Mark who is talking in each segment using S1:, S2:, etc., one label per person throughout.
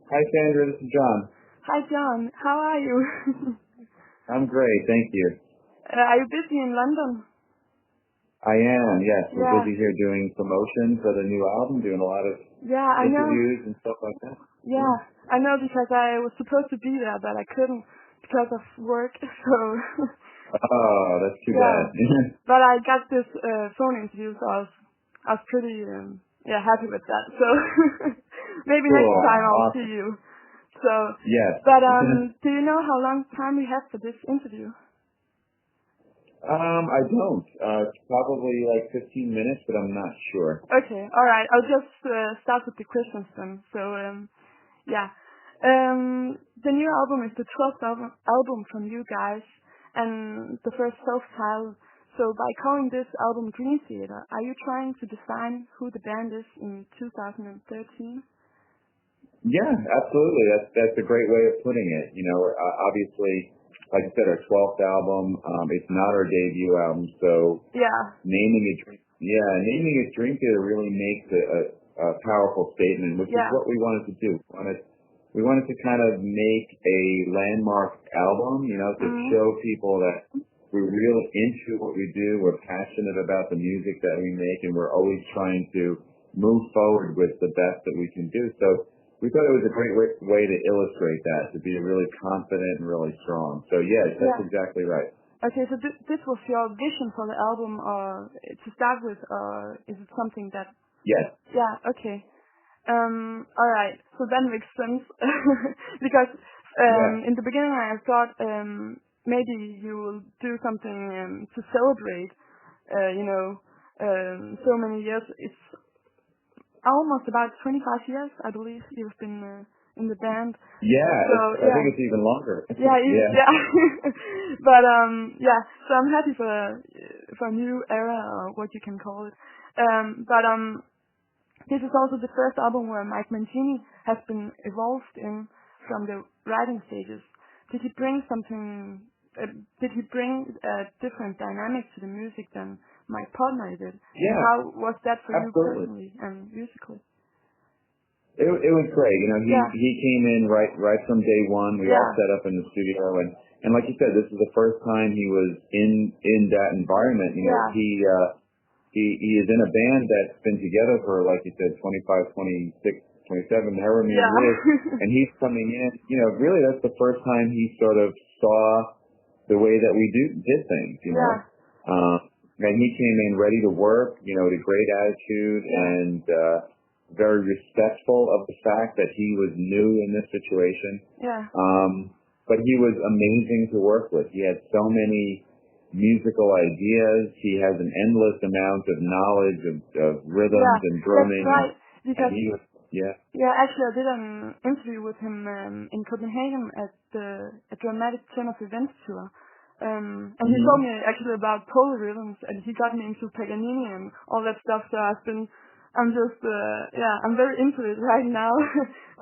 S1: Hi, Sandra. This is John.
S2: Hi, John. How are you?
S1: I'm great. Thank you.
S2: Are you busy in London?
S1: I am, yes. We're
S2: Yeah.
S1: busy here doing promotions of the new album, doing a lot of
S2: I know.
S1: interviews and stuff like that.
S2: Yeah, I know because I was supposed to be there, but I couldn't because of work. So.
S1: Oh, that's too
S2: Yeah.
S1: bad.
S2: But I got this phone interview, so I was pretty happy with that. So maybe
S1: Cool.
S2: next time I'll
S1: Awesome.
S2: see you. So.
S1: Yes.
S2: But do you know how long time we have for this interview?
S1: I don't. It's probably like 15 minutes, but I'm not sure.
S2: Okay, all right. I'll just start with the questions then. So, yeah. The new album is the 12th album from you guys, and the first self-titled. So, by calling this album Green Theater, are you trying to define who the band is in 2013?
S1: Yeah, absolutely. That's a great way of putting it. You know, obviously, like I said, our 12th album. It's not our debut album, so naming it Dream Theater really makes a powerful statement, which is what we wanted to do. We wanted to kind of make a landmark album, you know, to show people that we're really into what we do. We're passionate about the music that we make, and we're always trying to move forward with the best that we can do. So we thought it was a great way to illustrate that, to be really confident and really strong. So yes, that's exactly right.
S2: Okay, so this was your vision for the album, or to start with, or is it something that?
S1: Yes.
S2: Yeah. Okay. All right. So that makes sense because in the beginning I thought maybe you will do something to celebrate. So many years. It's almost about 25 years, I believe, you've been in the band.
S1: Yeah,
S2: so,
S1: I think it's even longer.
S2: Yeah. But so I'm happy for a new era, or what you can call it. This is also the first album where Mike Mangini has been involved in from the writing stages. Did he bring something? Did he bring a different dynamic to the music than my partner did?
S1: Yeah.
S2: How was that for
S1: Absolutely.
S2: you personally and musically?
S1: It was great. You know, he came in right from day one. We all set up in the studio, and like you said, this is the first time he was in that environment. You know, he is in a band that's been together for, like you said, 25, 26, 27, however many years, and he's coming in. You know, really, that's the first time he sort of saw the way that we did things. You know, and he came in ready to work. You know, with a great attitude and very respectful of the fact that he was new in this situation. But he was amazing to work with. He had so many musical ideas. He has an endless amount of knowledge of rhythms and drumming.
S2: That's right. Because
S1: actually
S2: I did an interview with him in Copenhagen at the Dramatic Turn of Events tour. And he told me actually about polyrhythms, and he got me into Paganini and all that stuff. So I'm very into it right now.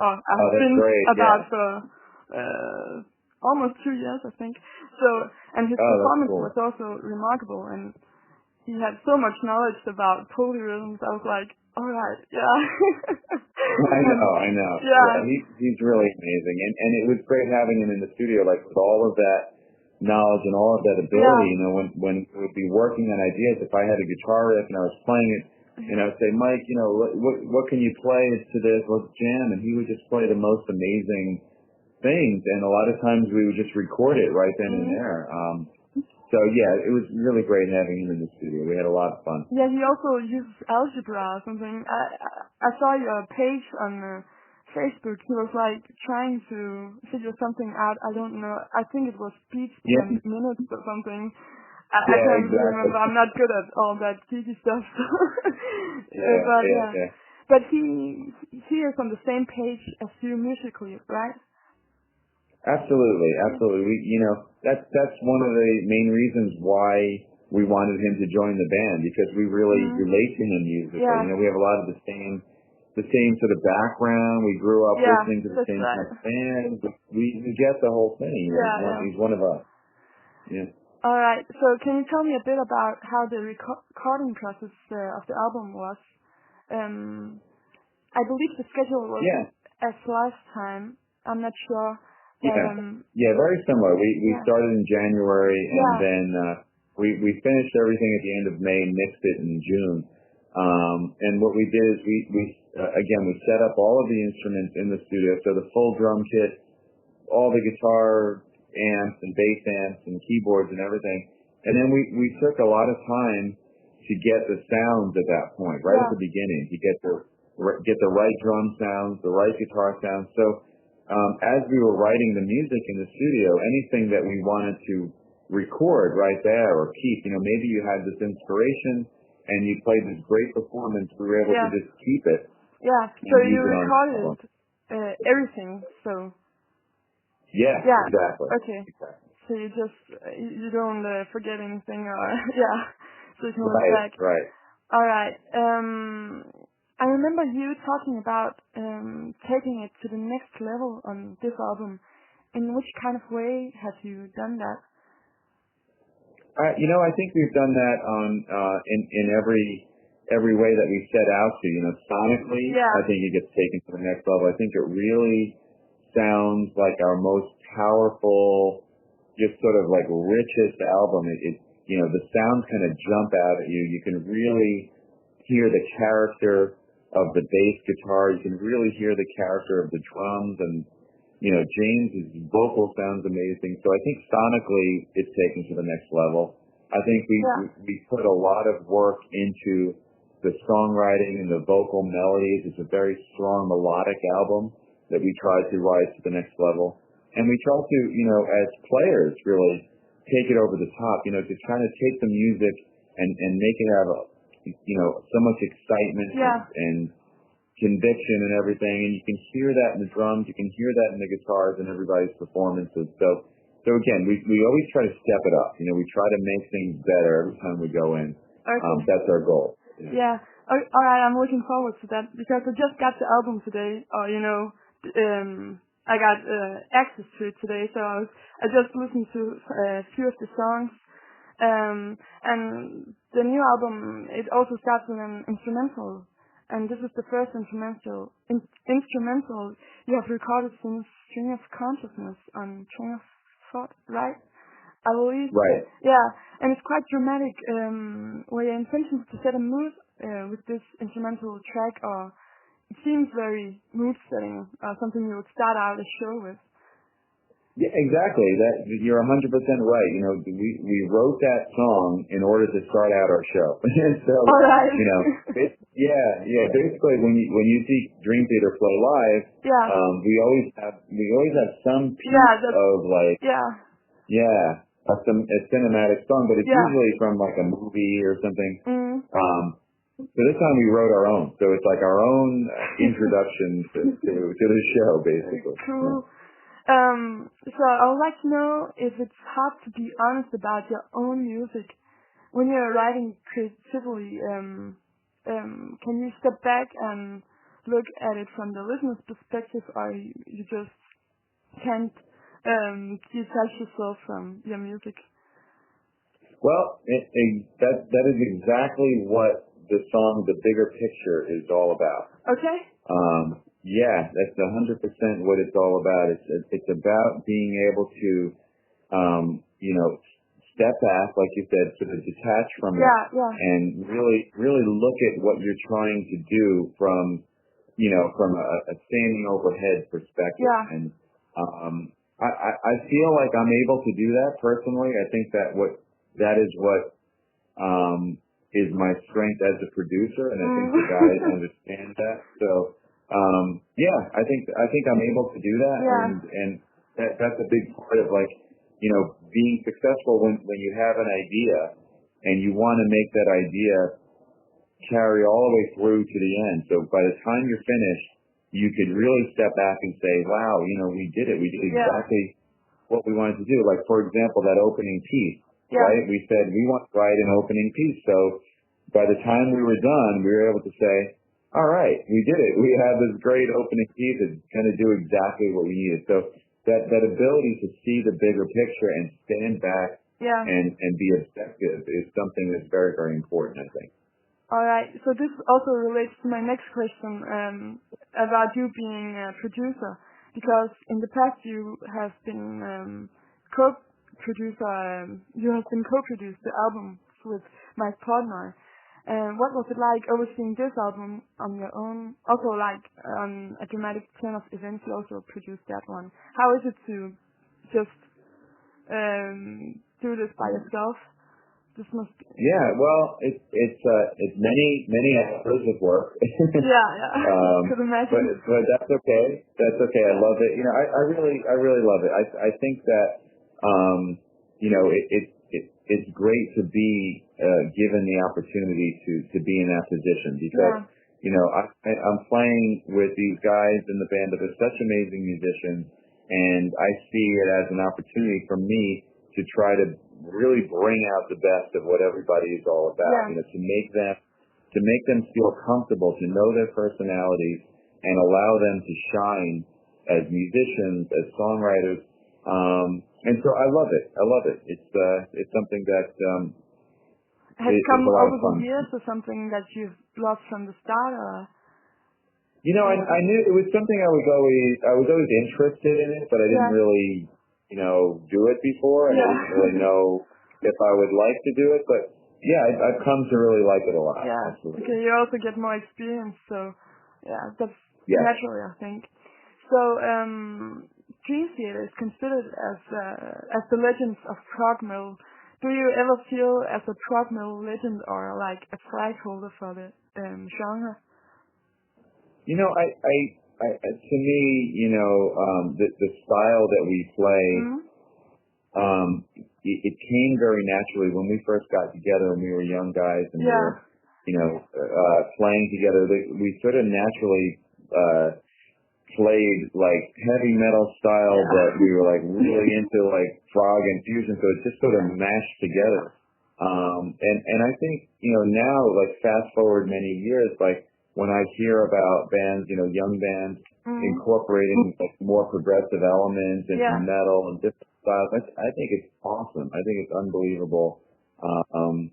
S2: I've been about for almost 2 years, I think. So, and his performance was also remarkable, and he had so much knowledge about polyrhythms. I was like, all right,
S1: I know. Yeah, he's really amazing, and it was great having him in the studio, like with all of that knowledge and all of that ability. You know, when we would be working on ideas, if I had a guitar riff and I was playing it, you know, say, Mike, you know, what can you play to this? Let's jam, and he would just play the most amazing things, and a lot of times we would just record it right then and there. So yeah, it was really great having him in the studio. We had a lot of fun.
S2: Yeah, he also uses algebra or something. I saw your page on Facebook. He was like trying to figure something out. I don't know. I think it was beats per minute or something. I can't remember. I'm not good at all that geeky stuff. But he is on the same page as you musically, right?
S1: Absolutely. That's one of the main reasons why we wanted him to join the band, because we really relate to him musically. You know, we have a lot of the same sort of background. We grew up listening to the same kind of band. We get the whole thing. He's one of us. Yeah.
S2: All right. So can you tell me a bit about how the recording process of the album was? I believe the schedule was as last time. I'm not sure.
S1: Yeah, very similar. We started in January, and then we finished everything at the end of May, mixed it in June. And what we did is we set up all of the instruments in the studio, so the full drum kit, all the guitar amps and bass amps and keyboards and everything. And then we took a lot of time to get the sounds at that point, right at the beginning, to get the right drum sounds, the right guitar sounds. So as we were writing the music in the studio, anything that we wanted to record right there or keep, maybe you had this inspiration and you played this great performance, we were able to just keep it.
S2: Yeah, so you recorded everything, so.
S1: Yeah, exactly.
S2: Okay.
S1: Exactly.
S2: So you don't forget anything or, so you can look back.
S1: Right.
S2: All right. I remember you talking about taking it to the next level on this album. In which kind of way have you done that?
S1: I think we've done that on in every way that we set out to. Sonically, I think it gets taken to the next level. I think it really sounds like our most powerful, just sort of like richest album. The sounds kind of jump out at you. You can really hear the character of the bass guitar. You can really hear the character of the drums, and James's vocal sounds amazing. So I think sonically it's taken to the next level. I think we put a lot of work into the songwriting and the vocal melodies. It's a very strong melodic album that we tried to rise to the next level. And we try to, as players, really take it over the top, to kind of take the music and make it have so much excitement and conviction and everything. And you can hear that in the drums, you can hear that in the guitars and everybody's performances. So again, we always try to step it up. We try to make things better every time we go in.
S2: Okay.
S1: That's our goal.
S2: Yeah. All right, I'm looking forward to that because I just got the album today, I got access to it today, so I just listened to a few of the songs. And the new album, it also starts with an instrumental, and this is the first instrumental you have recorded since String of Consciousness on Train of Thought, right? I believe.
S1: Right.
S2: Yeah, and it's quite dramatic. Were your intentions to set a mood with this instrumental track, or it seems very mood-setting, something you would start out a show with?
S1: Yeah, exactly. That you're 100% right. We wrote that song in order to start out our show. So,
S2: all right.
S1: Basically, when you see Dream Theater play live, we always have some piece of like a cinematic song, but it's usually from like a movie or something. So this time we wrote our own. So it's like our own introduction to the show, basically.
S2: Cool. So I would like to know if it's hard to be honest about your own music when you're writing creatively. Can you step back and look at it from the listener's perspective, or you just can't detach yourself from your music?
S1: Well, that is exactly what the song "The Bigger Picture" is all about.
S2: Okay.
S1: That's 100% what it's all about. It's about being able to, step back, like you said, sort of detach from it, and really look at what you're trying to do from a standing overhead perspective.
S2: Yeah.
S1: And I feel like I'm able to do that personally. I think that is what is my strength as a producer, and I think the guys understand that. So. I think I'm able to do that, and that's a big part of being successful when you have an idea and you want to make that idea carry all the way through to the end. So by the time you're finished, you could really step back and say, wow, we did it. We did exactly what we wanted to do. Like, for example, that opening piece, right? We said we want to write an opening piece. So by the time we were done, we were able to say, all right, we did it. We have this great opening piece that's going to do exactly what we needed. So that ability to see the bigger picture and stand back and be objective is something that's very, very important, I think.
S2: All right. So this also relates to my next question about you being a producer, because in the past you have been co-producer. You have been co-produced the album with my partner. What was it like overseeing this album on your own? Also, like a dramatic turn of events, you also produced that one. How is it to just do this by yourself? This must be...
S1: Yeah, well, it's many hours of work.
S2: yeah. Could imagine.
S1: But that's okay. That's okay. I love it. You know, I really love it. I think that you know, it's great to be given the opportunity to be in that position, because you know, I'm playing with these guys in the band that are such amazing musicians, and I see it as an opportunity for me to try to really bring out the best of what everybody is all about. You know, to make them feel comfortable, to know their personalities, and allow them to shine as musicians, as songwriters. And so I love it. It's something that
S2: has come over the years, or something that you've loved from the start, or?
S1: You know, I knew it was something I was always interested in it, but I didn't really, you know, do it before. I didn't really know if I would like to do it, but yeah, I've come to really like it a lot.
S2: Yeah,
S1: absolutely.
S2: Okay, you also get more experience, so yeah, that's natural, I think. So, Dream Theater is considered as the legends of prog metal. Do you ever feel as a prog metal legend, or like a flag holder for the genre?
S1: You know, I to me, you know, the style that we play, it came very naturally when we first got together and we were young guys and we were, you know, playing together. We sort of naturally played like heavy metal style, but we were like really into like prog and fusion, so it just sort of mashed together. And I think, you know, now, like fast forward many years, like when I hear about bands, you know, young bands incorporating like more progressive elements into metal and different styles, I think it's awesome. I think it's unbelievable. And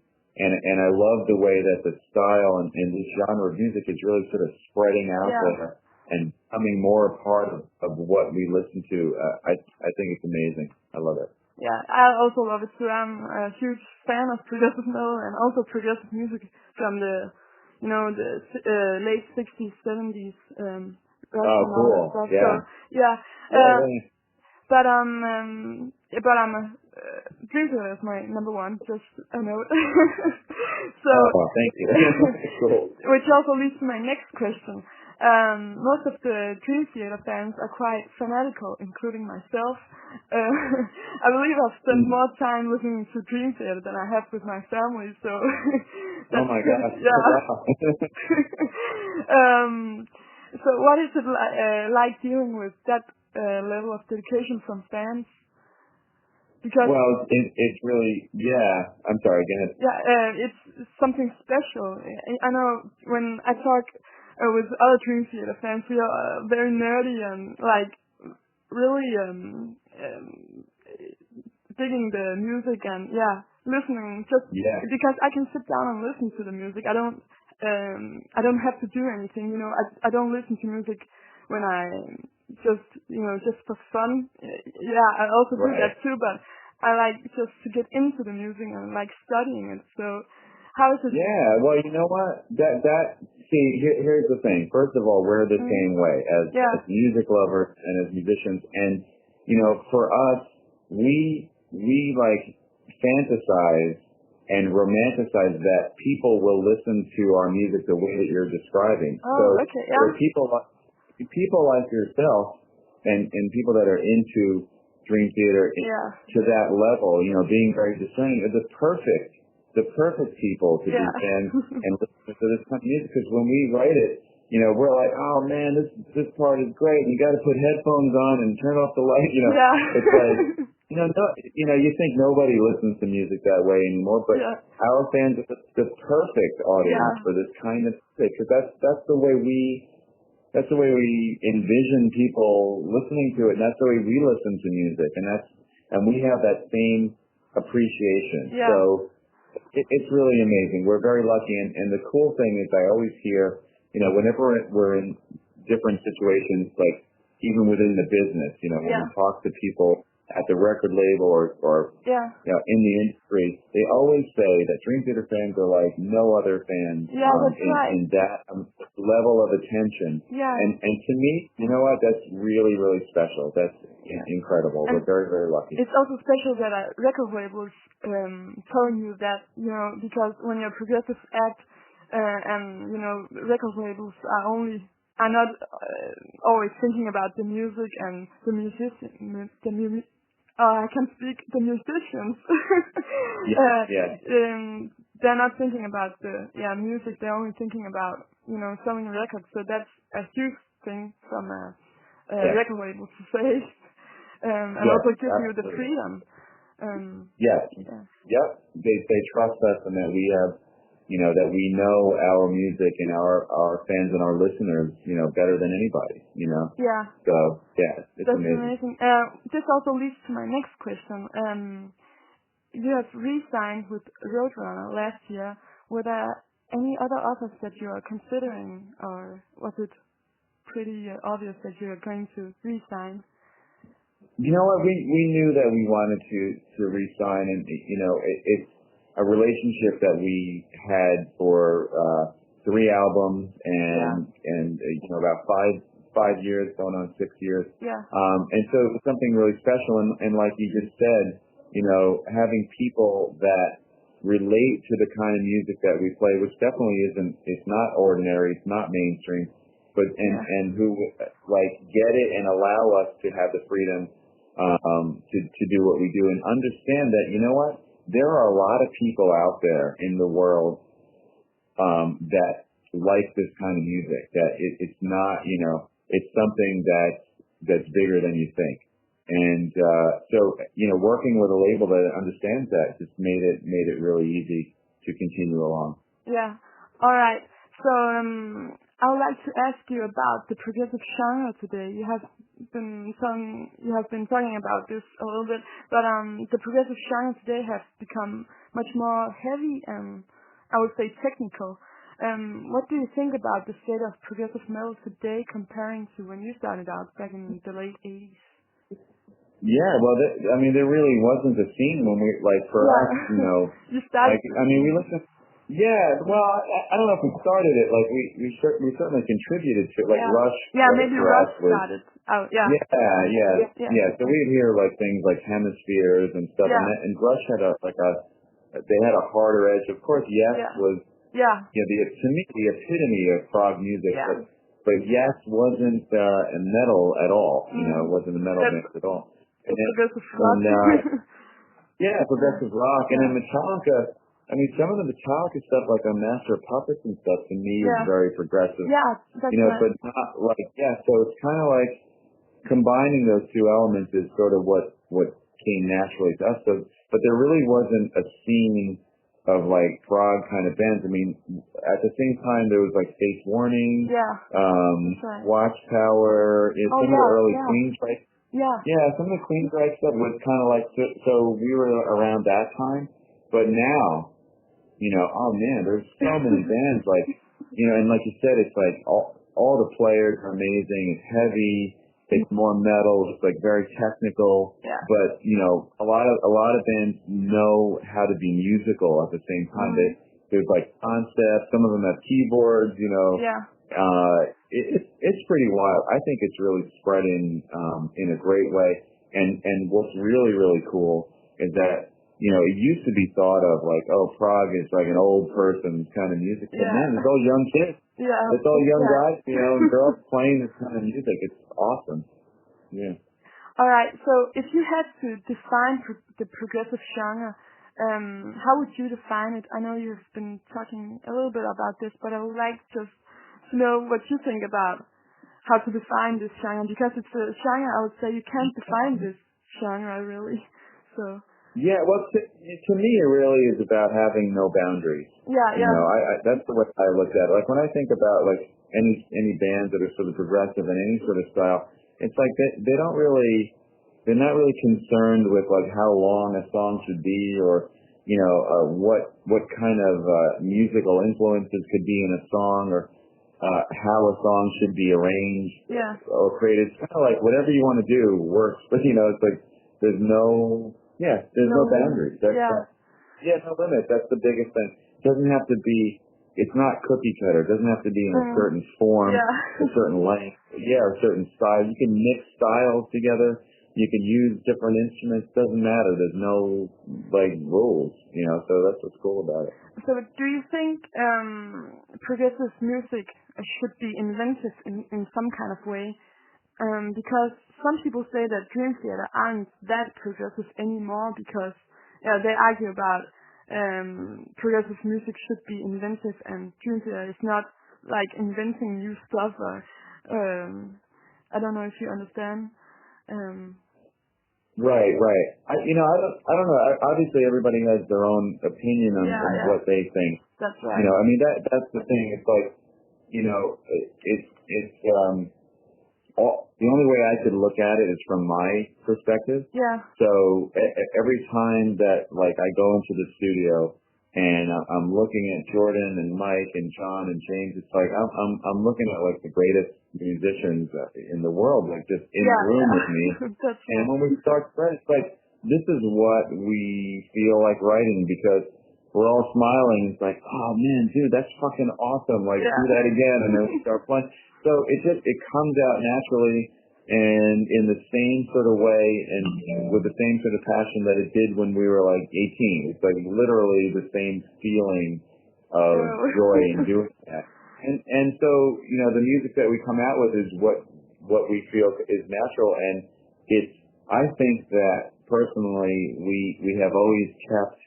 S1: I love the way that the style and this genre of music is really sort of spreading out there and becoming more a part of what we listen to. I think it's amazing. I love it.
S2: Yeah, I also love it too. I'm a huge fan of progressive metal and also progressive music from the, you know, the late 60s, 70s.
S1: Oh, cool.
S2: Stuff.
S1: Yeah.
S2: So, but I'm a Dream Theater is my number one. Just a note. So.
S1: Oh, thank you. Cool.
S2: Which also leads to my next question. Most of the Dream Theater fans are quite fanatical, including myself. I believe I've spent more time listening to Dream Theater than I have with my family, so...
S1: Oh my gosh.
S2: So what is it like dealing with that level of dedication from fans? Because
S1: it's really, I'm sorry, go ahead.
S2: Yeah, it's something special. I know when I talk with other Dream Theater fans, we are very nerdy and like really digging the music and listening because I can sit down and listen to the music. I don't have to do anything, you know. I don't listen to music when I just for fun. I also do that too, but I like just to get into the music and like studying it. So how is it?
S1: Yeah, well, you know what? Here's the thing. First of all, we're the same way as music lovers and as musicians. And, you know, for us, we like fantasize and romanticize that people will listen to our music the way that you're describing. For people like yourself and people that are into Dream Theater to that level, you know, being very discerning, are the perfect people to be fans and listen to this kind of music, because when we write it, you know, we're like, oh man, this part is great. You got to put headphones on and turn off the light. You know, it's like, you think nobody listens to music that way anymore, but our fans are the perfect audience for this kind of music, because that's the way we envision people listening to it, and that's the way we listen to music, and we have that same appreciation. So it's really amazing. We're very lucky, and the cool thing is I always hear, whenever we're in different situations, like even within the business, when we talk to people at the record label or in the industry, they always say that Dream Theater fans are like no other fans in that level of attention. Yeah. And to me, you know what? That's really, really special. That's incredible. And we're very, very lucky.
S2: It's also special that a record label is telling you that, because when you're a progressive act, and record labels are not always thinking about the music and the musicians. I can speak the musicians. They're not thinking about the music. They're only thinking about selling records. So that's a huge thing from a record label to say, and also give you the freedom.
S1: They trust us, and that we have. That we know our music and our fans and our listeners, better than anybody,
S2: Yeah.
S1: So, it's
S2: That's amazing. This also leads to my next question. You have re-signed with Roadrunner last year. Were there any other offers that you are considering, or was it pretty obvious that you are going to re-sign?
S1: You know what? We knew that we wanted to re-sign, and, it's a relationship that we had for 3 albums and about 5 years, going on 6 years.
S2: Yeah.
S1: And so it was something really special. And like you just said, having people that relate to the kind of music that we play, which definitely it's not ordinary, it's not mainstream, but and who get it and allow us to have the freedom to do what we do, and understand that there are a lot of people out there in the world that like this kind of music. That it's not, it's something that's bigger than you think. And so, working with a label that understands that just made it really easy to continue along.
S2: Yeah. All right. So I would like to ask you about the progressive genre today. You have been talking about this a little bit, but the progressive genre today has become much more heavy and I would say technical. What do you think about the state of progressive metal today comparing to when you started out back in the late 80s?
S1: Yeah, well, there really wasn't a scene when we, for us,
S2: You started.
S1: we listened. Yeah, well, I don't know if we started it. We certainly contributed to it. Rush.
S2: Yeah, maybe Rush started. Oh, yeah.
S1: Yeah. So we'd hear things like Hemispheres and stuff, and Rush had they had a harder edge. Of course, Yes was. Yeah. To me, the epitome of prog music. Yeah. But Yes wasn't a metal at all. It wasn't a metal mix at all.
S2: And progressive rock.
S1: Progressive rock, and then Metallica. Some of the Metallica stuff, like on Master of Puppets and stuff, to me is very progressive.
S2: Yeah, that's
S1: but not so it's kind of like combining those two elements is sort of what came naturally to us. So, but there really wasn't a scene of prog kind of bands. At the same time, there was Face Warning, Watchtower, some of the early Queensryche. Some of the Queensryche stuff was kind of so we were around that time, but now. Oh man, there's so many bands and like you said, it's all the players are amazing. It's heavy. It's more metal. It's very technical. Yeah. But a lot of bands know how to be musical at the same time. There's concepts. Some of them have keyboards. It's pretty wild. I think it's really spreading in a great way. And what's really, really cool is that. It used to be thought of prog is an old person's kind of music. But man, it's all young kids. Yeah. It's all young guys, and girls playing this kind of music. It's awesome. Yeah.
S2: All right. So if you had to define the progressive genre, how would you define it? I know you've been talking a little bit about this, but I would like just to know what you think about how to define this genre, because it's a genre I would say you can't define this genre really. So.
S1: Yeah, well, to me, it really is about having no boundaries.
S2: Yeah.
S1: That's the way I look at it. When I think about any bands that are sort of progressive in any sort of style, it's they're not really concerned with how long a song should be, or what kind of musical influences could be in a song, or how a song should be arranged or created. It's kind of like whatever you want to do works, but it's like there's no boundaries. No limit. That's the biggest thing. It doesn't have to be. It's not cookie cutter. It doesn't have to be in a certain form, a certain length, or a certain style. You can mix styles together. You can use different instruments. Doesn't matter. There's no rules. So that's what's cool about it.
S2: So do you think progressive music should be inventive in some kind of way? Because some people say that Dream Theater aren't that progressive anymore because they argue about progressive music should be inventive, and Dream Theater is not like inventing new stuff. I don't know if you understand.
S1: Right. I don't know. Obviously, everybody has their own opinion on what they think.
S2: That's right.
S1: That's the thing. It's like, the only way I could look at it is from my perspective.
S2: Yeah.
S1: So every time that I go into the studio and I'm looking at Jordan and Mike and John and James, it's like I'm looking at the greatest musicians in the world, just in the room with me. And when we start playing, it's like this is what we feel like writing, because we're all smiling. It's like, oh man, dude, that's fucking awesome. Do that again, and then we start playing. So it comes out naturally and in the same sort of way and with the same sort of passion that it did when we were 18. It's literally the same feeling of joy in doing that. And so, the music that we come out with is what we feel is natural, and I think that personally we have always kept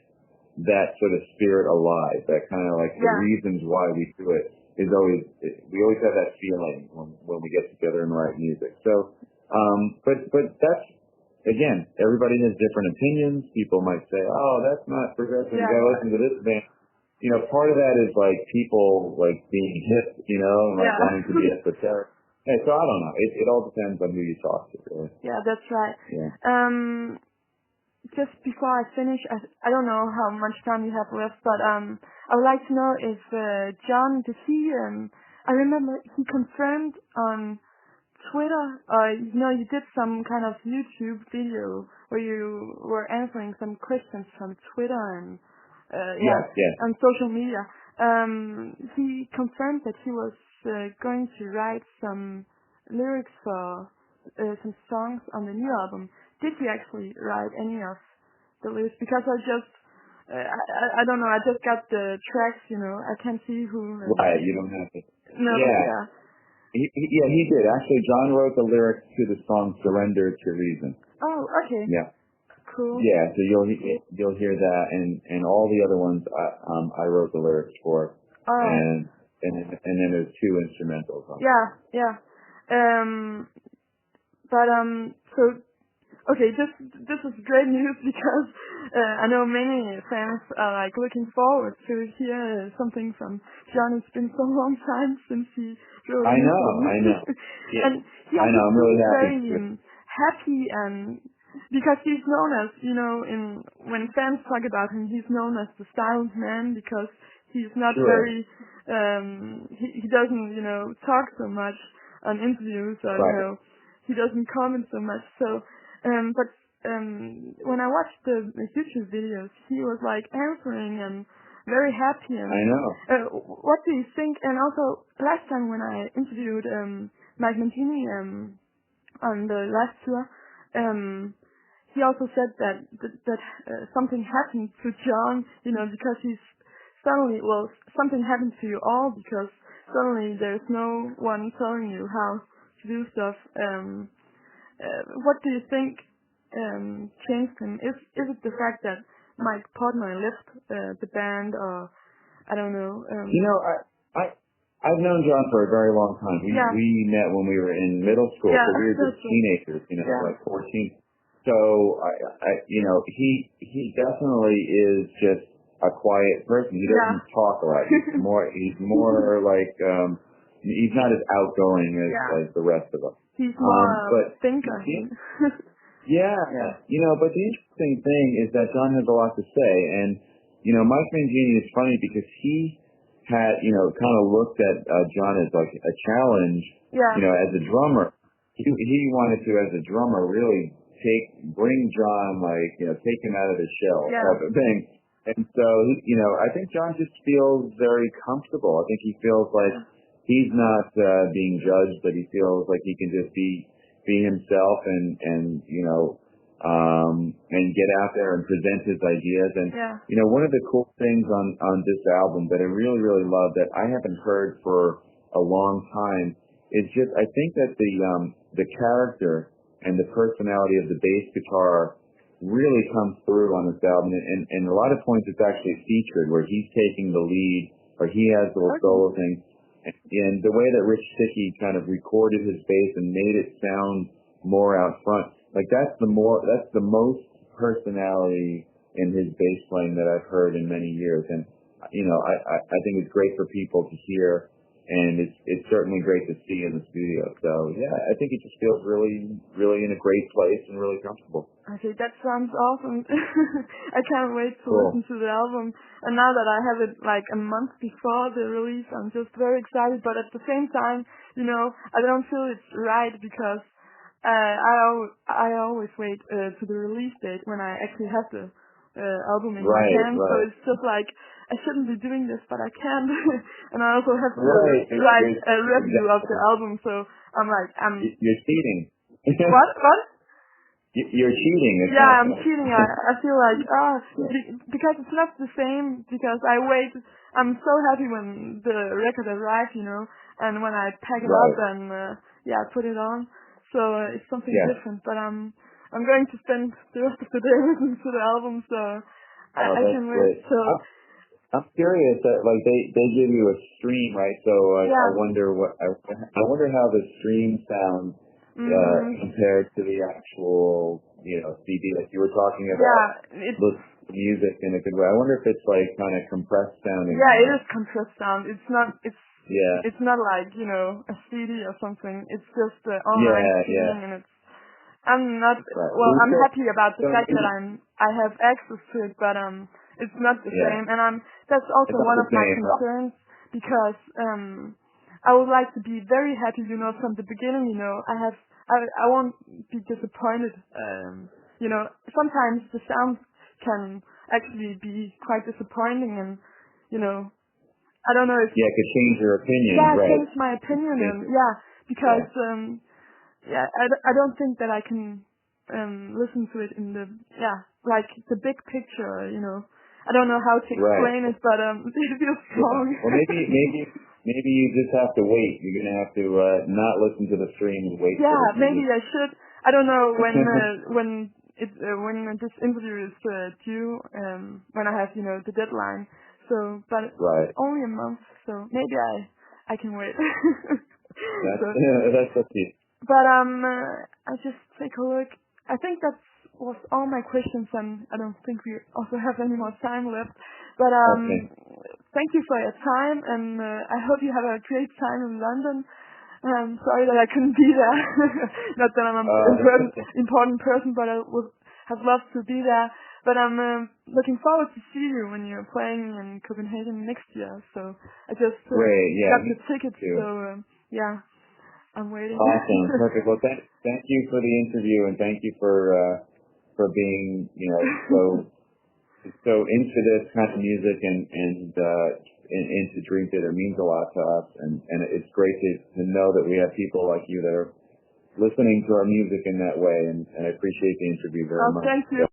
S1: that sort of spirit alive, that kind of the reasons why we do it. We always have that feeling when we get together and write music. So, but that's, again, everybody has different opinions. People might say, oh, that's not progressive, go listen to this band. Part of that is people being hip, and wanting to be esoteric. Hey, so I don't know. It all depends on who you talk to, really.
S2: Yeah, that's right.
S1: Yeah.
S2: Just before I finish, I don't know how much time you have left, but I would like to know if John, did he, I remember he confirmed on Twitter, you did some kind of YouTube video where you were answering some questions from Twitter and on social media. He confirmed that he was going to write some lyrics for some songs on the new album. Did he actually write any of the lyrics? Because I don't know, I just got the tracks, I can't see who.
S1: Right, you don't have to.
S2: No,
S1: yeah. He did. Actually, John wrote the lyrics to the song Surrender to Reason.
S2: Oh, okay.
S1: Yeah.
S2: Cool.
S1: Yeah, so you'll hear that, and all the other ones I wrote the lyrics for.
S2: Oh.
S1: And then there's 2 instrumentals on it.
S2: Yeah. So okay, this is great news because I know many fans are looking forward to hear something from John. It's been so long time since he wrote.
S1: I know. Yeah.
S2: And he also
S1: I'm really
S2: very happy, and because he's known as, when fans talk about him, he's known as the silent man because he's not very he doesn't talk so much on interviews, or he doesn't comment so much. So but when I watched the YouTube videos, he was answering and very happy. And,
S1: I know.
S2: What do you think? And also last time when I interviewed Mike Mangini on the last tour, he also said that something happened to John, because he's suddenly, something happened to you all because suddenly there's no one telling you how to do stuff. What do you think changed him? Is it the fact that Mike Portnoy left the band, or I don't know?
S1: I've known John for a very long time. We met when we were in middle school, so we were just teenagers, 14. So he definitely is just a quiet person. He doesn't talk a lot. He's more he's not as outgoing as the rest of us.
S2: He's more thinker.
S1: Yeah. But the interesting thing is that John has a lot to say, and Mike Mangini is funny because he had, kind of looked at John as like a challenge, as a drummer. He wanted to, as a drummer, really bring John, take him out of his shell type of thing. And so, I think John just feels very comfortable. I think he feels like he's not being judged, but he feels like he can just be himself and get out there and present his ideas. And, one of the cool things on this album that I really, really love that I haven't heard for a long time is just, I think that the character and the personality of the bass guitar really comes through on this album. And a lot of points it's actually featured where he's taking the lead or he has the little solo thing. And the way that Rich Ticky kind of recorded his bass and made it sound more out front, that's the most personality in his bass playing that I've heard in many years. And I think it's great for people to hear, and it's certainly great to see in the studio. So yeah, I think it just feels really, really in a great place and really comfortable.
S2: Okay, that sounds awesome. I can't wait to listen to the album. And now that I have it a month before the release, I'm just very excited. But at the same time, I don't feel it's right because I always wait to the release date when I actually have the album in my hand. So it's just I shouldn't be doing this, but I can. And I also have to write a review of the album. So
S1: You're cheating.
S2: What?
S1: You're cheating.
S2: Yeah, I'm cheating. I feel because it's not the same, because I wait. I'm so happy when the record arrives, and when I pack it up and put it on. So it's something different. But I'm going to spend the rest of the day listening to the album, so I can wait. So
S1: I'm curious that they give you a stream, right? So I wonder how the stream sounds compared to the actual CD that you were talking about. Yeah, the music in a good way. I wonder if it's kind of compressed sounding.
S2: Yeah, it is compressed sound. It's not. It's not like a CD or something. It's just online streaming, and it's. I'm not. Well, I'm happy about the fact that I have access to it, but it's not the same, and that's also one of my concerns, because I would like to be very happy, from the beginning. I won't be disappointed. Sometimes the sound can actually be quite disappointing, and I don't know if
S1: it could change your opinion.
S2: Yeah, change my opinion, and because I don't think that I can listen to it in the the big picture. I don't know how to explain it, but it feels strong.
S1: Well, maybe you just have to wait. You're gonna have to not listen to the stream and wait.
S2: Yeah, maybe I should. I don't know when this interview is due. When I have the deadline. So, but only a month. So maybe I can wait.
S1: That's okay.
S2: But I just take a look. I think that was all my questions, and I don't think we also have any more time left. But thank you for your time, and I hope you have a great time in London. I'm sorry that I couldn't be there. Not that I'm an important person, but I would have loved to be there. But I'm looking forward to see you when you're playing in Copenhagen next year. So I just got the tickets. So I'm waiting.
S1: Awesome, perfect. Well, thank you for the interview, and thank you for being so into this kind of music and into Dream Theater. It means a lot to us, and it's great to know that we have people like you that are listening to our music in that way, and I appreciate the interview very much.
S2: Thank you.